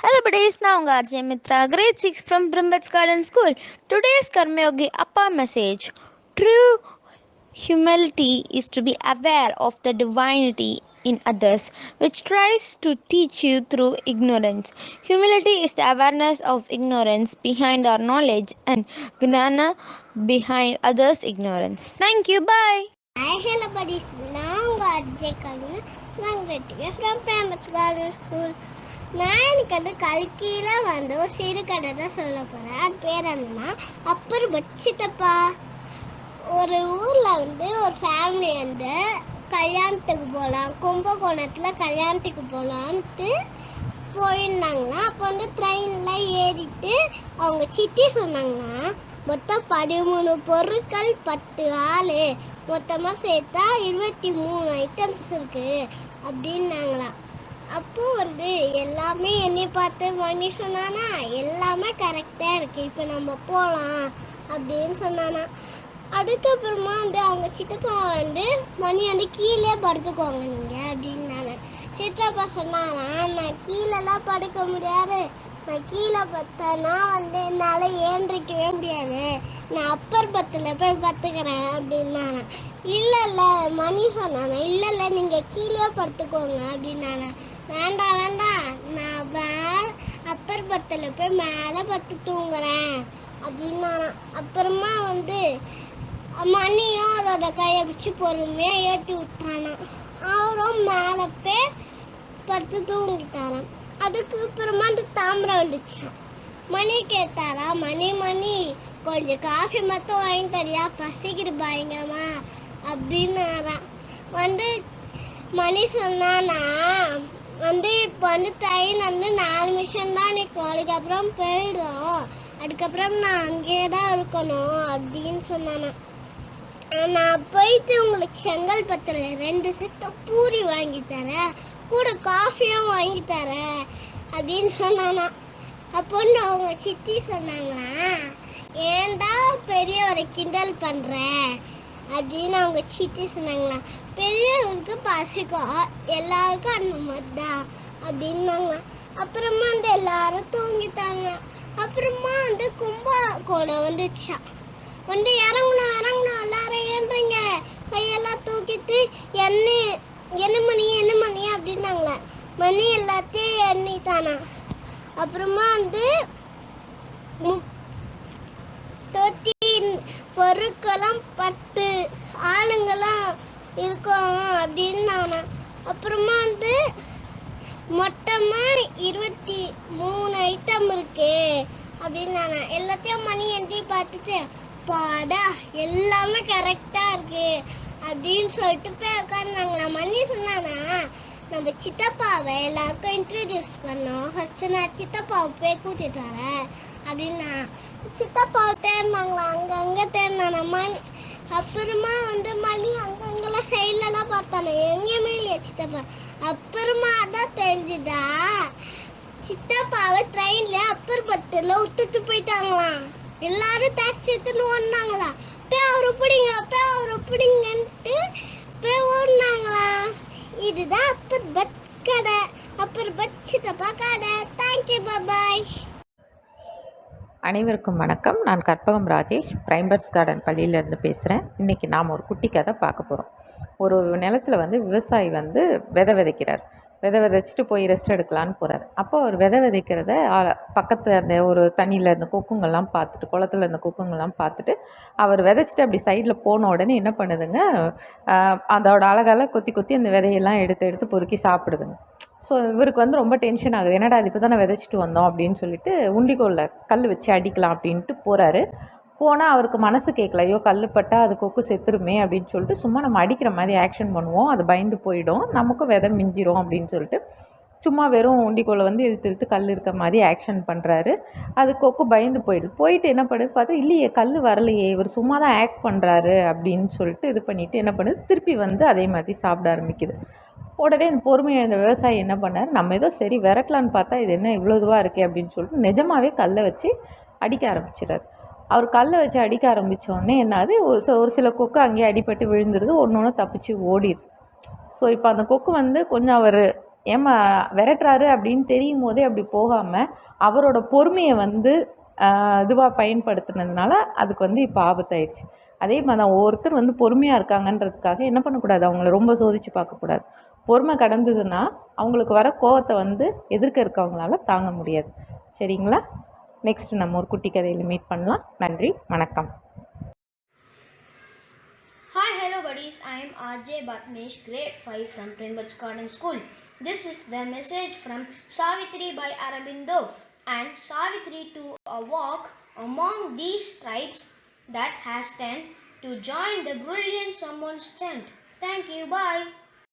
Hello buddies, now Ajay Mitra, grade 6 from Brimbats Garden School. Today's Karmayogi Appa message. True humility is to be aware of the divinity in others, which tries to teach you through ignorance. Humility is the awareness of ignorance behind our knowledge and gnana behind others' ignorance. Thank you, bye. Hi, hello buddies. Now Ajay Karma from Brimbats Garden School. நான் எனக்கு கல்கியில் ஒரு சிறுகதை தான் சொல்ல போகிறேன். அது பேர் என்னன்னா அப்பர் பட்சித்தப்பா. ஒரு ஊரில் ஒரு ஃபேமிலி கல்யாணத்துக்கு போகலாம், கும்பகோணத்தில் கல்யாணத்துக்கு போகலான்ட்டு போயிருந்தாங்களாம். அப்போ ட்ரெயினில் ஏறிட்டு அவங்க சித்தி சொன்னாங்கன்னா மொத்தம் 13 பொருட்கள் 10 ஆள் மொத்தமாக சேர்த்தா 23 ஐட்டம்ஸ் இருக்கு அப்படின்னாங்களாம். அப்போ எல்லாமே என்னை பார்த்து மணி சொன்னானா எல்லாமே கரெக்டாக இருக்கு, இப்போ நம்ம போகலாம் அப்படின்னு சொன்னானா. அதுக்கப்புறமா அவங்க சித்தப்பா மணி கீழே படுத்துக்கோங்க நீங்கள் அப்படின்னாங்க. சித்தப்பா சொன்னானா நான் கீழெல்லாம் படுக்க முடியாது, நான் கீழே பார்த்தேன்னா என்னால் ஏந்திரிக்கவே முடியாது, நான் அப்பர் பத்தில் போய் பத்துக்கிறேன் அப்படின்னானா. இல்லை மணி சொன்னானா இல்லை நீங்கள் கீழே படுத்துக்கோங்க அப்படின்னானா. வேண்டாம் நான் அப்பர் பத்தில் போய் மேலே பத்து தூங்குறேன் அப்படின்னானா. அப்புறமா மணியும் அவரோட கையை பிடிச்சி பொறுமையாக ஏற்றி விட்டானா. அவரும் மேலே போய் படுத்து தூங்கிட்டாரான். அதுக்கு அப்புறமா தாமரை வந்துச்சான். மணி கேட்டாரா, மணி கொஞ்சம் காஃபி மட்டும் வாங்கி தரியா, பசிக்குது பயங்கரமா அப்படின்னாரான். மணி சொன்னானா இப்போ ட்ரெயின் 4 நிமிஷம் தான் நிற்கும், அதுக்கப்புறம் போயிடும், அதுக்கப்புறம் நான் அங்கேயே தான் இருக்கணும் அப்படின்னு சொன்னானா. நான் போயிட்டு உங்களுக்கு செங்கல்பத்தில் 2 செட்டு பூரி வாங்கி தரேன், கூட காஃபியும் வாங்கி தரேன் அப்படின்னு சொன்னானா. அப்போ அவங்க சித்தி சொன்னாங்களா, ஏண்டா பெரியவரை கிண்டல் பண்ற அப்படின்னு அவங்க சித்தி சொன்னாங்களா. பெரியவருக்கு பசிக்கும், எல்லாருக்கும் அந்த மாதிரி தான் அப்படின்னாங்க. அப்புறமா எல்லாரும் தூங்கிட்டாங்க. அப்புறமா கும்பகோணம் வந்துச்சா. இறங்கணும் எல்லாரும் ஏன்றீங்க, கையெல்லாம் தூக்கிட்டு என்ன மணி அப்படின்னாங்களே. மணி எல்லாத்தையும் எண்ணித்தானா. அப்புறமா பொருட்களும் 10 ஆளுங்கெல்லாம் இருக்கும் அப்படின்னு. அப்புறமா மொத்தமா 23 ஐட்டம் இருக்கு அப்படின்னு எல்லாத்தையும் மணி எண்ணி பார்த்துட்டு பாடா எல்லாமே கரெக்டா இருக்கு அப்படின்னு சொல்லிட்டு போய் உட்காந்துங்களா. மணி சொன்னானா நம்ம சித்தப்பாவை எல்லாருக்கும் இன்ட்ரடியூஸ் பண்ணோம், ஃபர்ஸ்ட் நான் சித்தப்பாவை போய் கூட்டி தரேன் அப்படின்னா. சித்தப்பாவை தேர்ந்தாங்களா, அங்கங்க தேர்ந்தானா மணி. அப்புறமா மணி அங்கங்கெல்லாம் சைட்லலாம் பார்த்தானே, எங்கேயுமே இல்லையா சித்தப்பா. அப்புறமா தான் தெரிஞ்சுதா சித்தப்பாவை ட்ரெயின்ல அப்பர் பத்தில் விட்டுட்டு போயிட்டாங்களாம். எல்லாரும் டாக்ஸி எடுத்துன்னு ஓடினாங்களா. அவரை பிடிங்கன்ட்டு போய் ஓடினாங்களா. இதுதான் அப்பர் பட் கடை, அப்பர் பட் சித்தப்பா கடை. தேங்க்யூ, பாய். அனைவருக்கும் வணக்கம். நான் கற்பகம் ராஜேஷ், பிரைம்பர்ஸ் கார்டன் பள்ளியிலேருந்து பேசுகிறேன். இன்றைக்கி நாம் ஒரு குட்டி கதை பார்க்க போகிறோம். ஒரு நிலத்தில் விவசாயி விதை விதைக்கிறார். விதை விதைச்சிட்டு போய் ரெஸ்ட் எடுக்கலான்னு போகிறார். அப்போ அவர் விதை விதைக்கிறத பக்கத்து அந்த ஒரு தண்ணியில் இருந்த கொக்குங்கள்லாம் பார்த்துட்டு, குளத்தில் இருந்த கொக்குங்கள்லாம் பார்த்துட்டு அவர் விதைச்சிட்டு அப்படி சைடில் போன உடனே என்ன பண்ணுதுங்க, அதோட அழகால் கொத்தி அந்த விதையெல்லாம் எடுத்து பொறுக்கி சாப்பிடுதுங்க. ஸோ இவருக்கு ரொம்ப டென்ஷன் ஆகுது. என்னடா அது இப்போ தானே விதைச்சிட்டு வந்தோம் அப்படின்னு சொல்லிட்டு உண்டிக்கோலில் கல் வச்சு அடிக்கலாம் அப்படின்ட்டு போகிறாரு. போனால் அவருக்கு மனசு கேட்கல, ஐயோ கல் பட்டால் அது கொக்கு செத்துருமே அப்படின்னு சொல்லிட்டு சும்மா நம்ம அடிக்கிற மாதிரி ஆக்ஷன் பண்ணுவோம், அது பயந்து போயிடும், நமக்கும் விதை மிஞ்சிரும் அப்படின்னு சொல்லிட்டு சும்மா வெறும் உண்டிக்கோலை இழுத்து கல் இருக்க மாதிரி ஆக்ஷன் பண்ணுறாரு. அது கொக்கு பயந்து போயிட்டு என்ன பண்ணுது பார்த்தா, இல்லையே கல் வரலையே, இவர் சும்மா தான் ஆக்ட் பண்ணுறாரு அப்படின்னு சொல்லிட்டு இது பண்ணிவிட்டு என்ன பண்ணுது, திருப்பி அதே மாதிரி சாப்பிட ஆரம்பிக்குது. உடனே இந்த பொறுமையை இந்த விவசாயி என்ன பண்ணார், நம்ம ஏதோ சரி விரட்டலான்னு பார்த்தா இது என்ன இவ்வளோ இதுவாக இருக்கே அப்படின்னு சொல்லிட்டு நிஜமாகவே கல்லை வச்சு அடிக்க ஆரம்பிச்சிடார். அவர் கல்லை வச்சு அடிக்க ஆரம்பித்தோடனே என்னாது, ஒரு சில கொக்கு அங்கேயே அடிபட்டு விழுந்துருது, ஒன்று ஒன்று தப்பிச்சு ஓடிடுது. ஸோ இப்போ அந்த கொக்கு கொஞ்சம் அவர் ஏமா விரட்டுறாரு அப்படின்னு தெரியும் போதே அப்படி போகாமல் அவரோட பொறுமையை வந்து இதுவாக பயன்படுத்தினதுனால அதுக்கு வந்து இப்போ ஆபத்தாயிடுச்சு. அதே மாதிரி தான் ஒவ்வொருத்தர் வந்து பொறுமையாக இருக்காங்கன்றதுக்காக என்ன பண்ணக்கூடாது, அவங்கள ரொம்ப சோதித்து பார்க்கக்கூடாது. பொறுமை கடந்ததுன்னா அவங்களுக்கு வர கோவத்தை வந்து எதிர்க்க இருக்கவங்களால தாங்க முடியாது. சரிங்களா? நெக்ஸ்ட் நம்ம ஒரு குட்டி கதையில் மீட் பண்ணலாம். நன்றி, வணக்கம். Hi, hello buddies. I am RJ Batmesh, grade 5 from Primber's Garden School. This is the message from Savitri by Aurobindo and Savitri to a walk among these tribes that has tend to join the brilliant someone's tent. Thank you. Bye.